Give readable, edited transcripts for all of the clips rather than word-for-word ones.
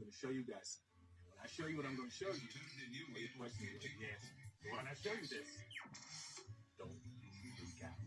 going to show you guys something. When I show you what I'm going to show you, all your questions are yes. When I show you this, don't freak out.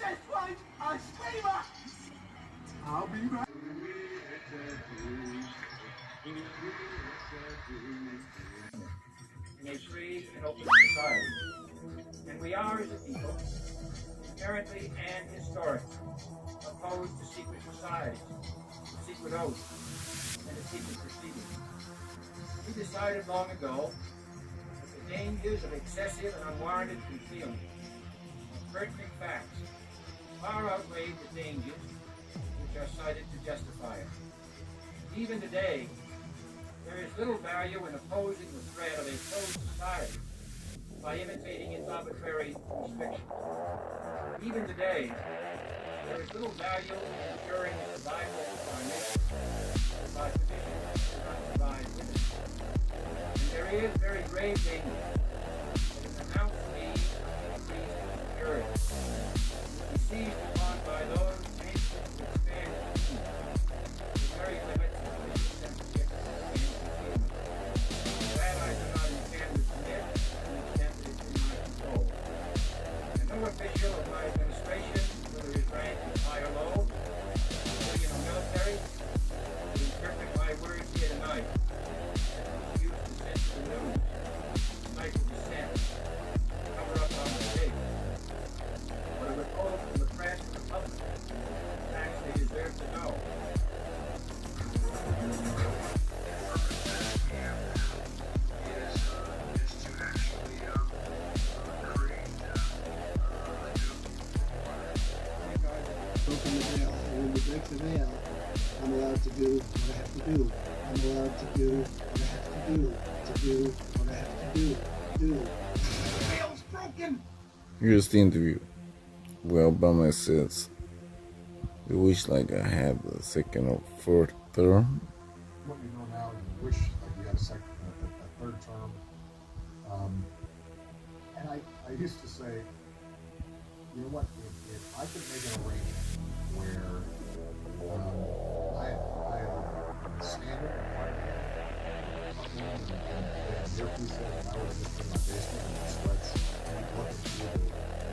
Just like a screamer! I'll be back. In a free and open society. And we are, as a people, inherently and historically opposed to secret societies, secret oaths, and to secret proceedings. We decided long ago that the dangers of excessive and unwarranted concealment of pertinent facts far outweighed the dangers which are cited to justify it. Even today, there is little value in opposing the threat of a closed society by imitating its arbitrary restrictions. Even today, there is little value in ensuring the survival of our nation by provisions that not provide liberty. And there is very grave danger that an announced need for increased security will be seized upon by those anxious to expand the very limits of religious censorship and concealment. That I do not intend to permit to the extent that it's in my control. And no official of my administration, whether his rank is high or low, civilian or military, will interpret my words here tonight as use to censor the news, stifle dissent, cover up our mistakes, or to withhold from the press and the public facts they deserve to know. Open the veil. And when we break the veil, I'm allowed to do what I have to do. I'm allowed to do what I have to do. To do what I have to do. Do. The veil's broken! Here's the interview. Well, Obama says he wish like I had a second or fourth term. What you know now, you wish like you had a third term. And I used to say, you know what, if I could make an arrangement where I had standard apartment, and your piece of it, and I was just in my basement and sweats and looking through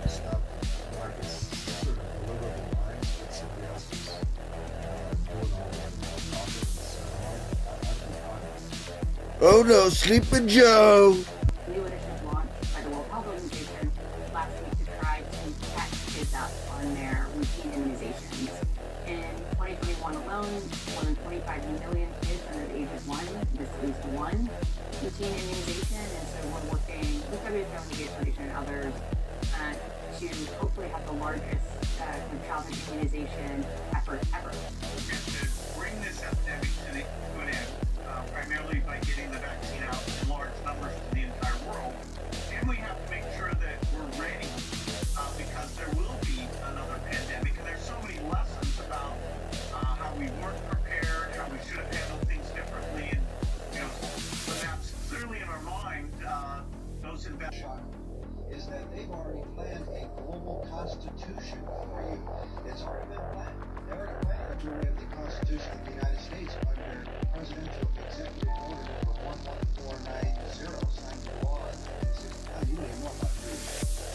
the stuff, and I could sort of deliver the lines that somebody else is doing all the talking and ceremony. I'd be fine. Oh no, Sleeping Joe! New initiative launched by the World Health Organization last week to try to catch kids up on their routine immunizations. In 2021 alone, more than 25 million kids under the age of 1 missed at least one routine immunization, and so we're working with WHO, Gates Foundation, and others to hopefully have the largest childhood immunization effort ever. And to bring this epidemic to an end, primarily by getting the vaccine out in large numbers to the entire world. And we have to make sure that we're ready because there will be another pandemic. And there's so many lessons about how we weren't prepared, how we should have handled things differently. And, you know, so that's clearly in our mind, those investments. Is that they've already planned a global constitution for you. It's already been planned. They already planned a majority of the Constitution of the United States under Presidential Executive Order number 11490, signed into law in 1969. You may know about this.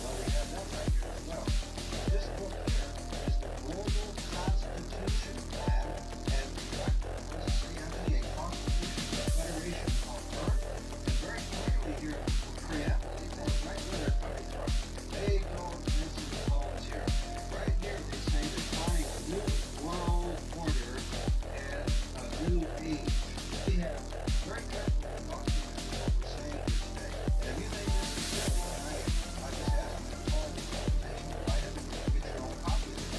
Well, we have that right here as well. This book here is the Global Constitution Plan, and let's see how many a Constitution Federation on Earth. And very clearly here, preemptively, right where they're coming from. They don't mention the columns here. Right here, they say they're planning a new world order and a new age. We have very careful documents what we're saying here today. And if you think this is silly tonight, I just ask you to call this information, write it, and get your own copy of it.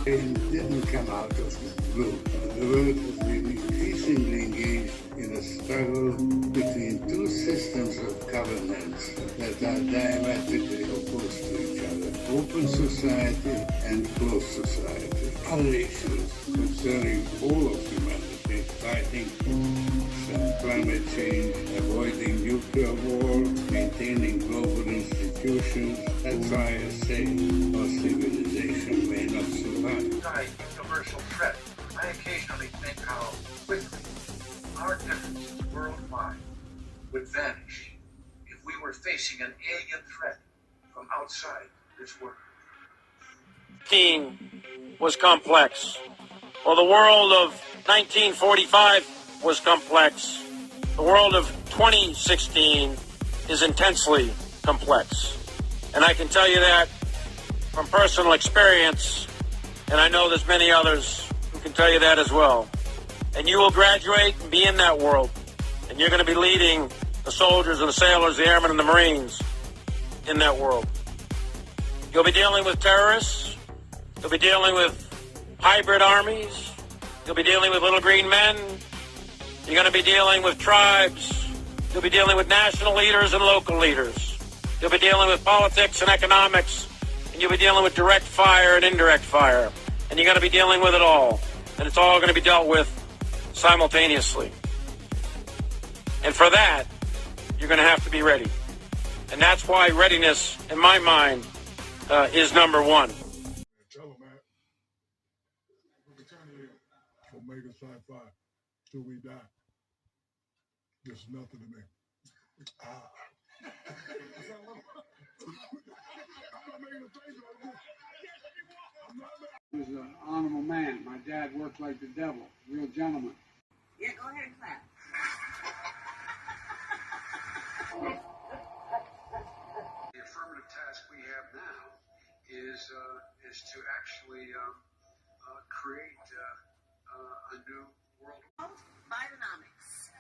It didn't come out of the blue. The world has been increasingly engaged in a struggle between two systems of governance that are diametrically opposed to each other. Open society and closed society. Other issues concerning all of humanity, fighting climate change, avoiding nuclear war, maintaining global institutions, that's why I say our civilization may not survive. Universal threat. I occasionally think how quickly our differences worldwide would vanish if we were facing an alien threat from outside this world. Was complex. Well, the world of 1945 was complex. The world of 2016 is intensely complex. And I can tell you that from personal experience, and I know there's many others who can tell you that as well. And you will graduate and be in that world. And you're going to be leading the soldiers and the sailors, the airmen and the Marines in that world. You'll be dealing with terrorists. You'll be dealing with hybrid armies. You'll be dealing with little green men. You're going to be dealing with tribes. You'll be dealing with national leaders and local leaders. You'll be dealing with politics and economics. And you'll be dealing with direct fire and indirect fire. And you're going to be dealing with it all. And it's all going to be dealt with simultaneously. And for that, you're going to have to be ready. And that's why readiness, in my mind, is number one. Tell them, man. We'll return here. Omega Sci-Fi. Till we die. There's nothing to me. He was an honorable man. My dad worked like the devil. Real gentleman. Yeah, go ahead and clap. The affirmative task we have now is to actually create a new world. Bidenomics.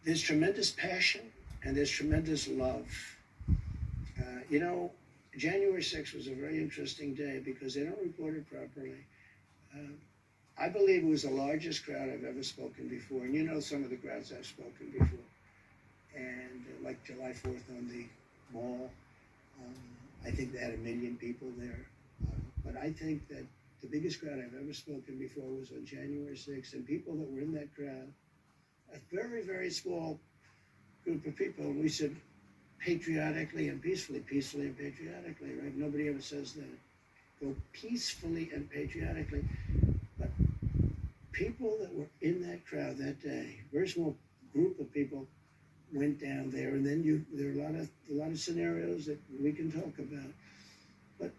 There's tremendous passion and there's tremendous love. January 6th was a very interesting day because they don't report it properly. I believe it was the largest crowd I've ever spoken before. And you know some of the crowds I've spoken before. And like July 4th on the mall, I think they had 1 million people there. But I think that the biggest crowd I've ever spoken before was on January 6th. And people that were in that crowd, a very, very small group of people, and we said patriotically and peacefully and patriotically, right? Nobody ever says that. Go peacefully and patriotically. But people that were in that crowd that day, very small group of people went down there, and then there are a lot of scenarios that we can talk about. But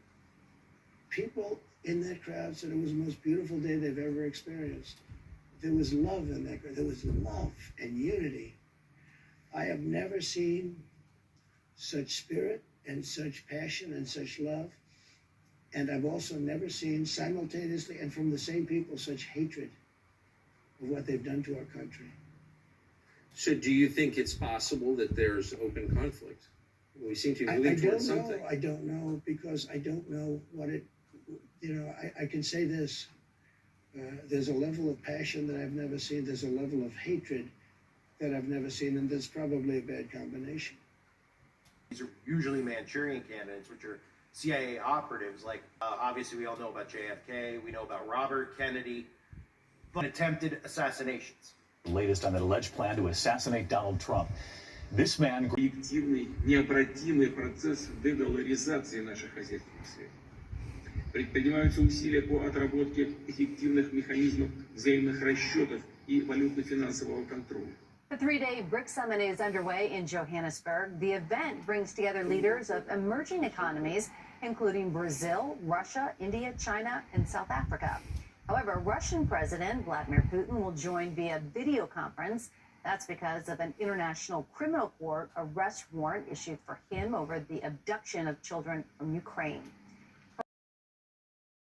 people in that crowd said it was the most beautiful day they've ever experienced. There was love in that crowd. There was love and unity. I have never seen such spirit and such passion and such love. And I've also never seen simultaneously and from the same people such hatred of what they've done to our country. So do you think it's possible that there's open conflict? We seem to be moving towards something. I don't know because I don't know what it, I can say this. There's a level of passion that I've never seen. There's a level of hatred that I've never seen, and that's probably a bad combination. These are usually Manchurian candidates, which are CIA operatives. Like, obviously, we all know about JFK. We know about Robert Kennedy. But attempted assassinations. The latest on the alleged plan to assassinate Donald Trump. This man... Объективный, необратимый процесс дедоларизации наших хозяйственных связей. Предпринимаются усилия по отработке эффективных механизмов взаимных расчетов и валютно-финансового контроля. The three-day BRICS summit is underway in Johannesburg. The event brings together leaders of emerging economies, including Brazil, Russia, India, China, and South Africa. However, Russian President Vladimir Putin will join via video conference. That's because of an international criminal court arrest warrant issued for him over the abduction of children from Ukraine.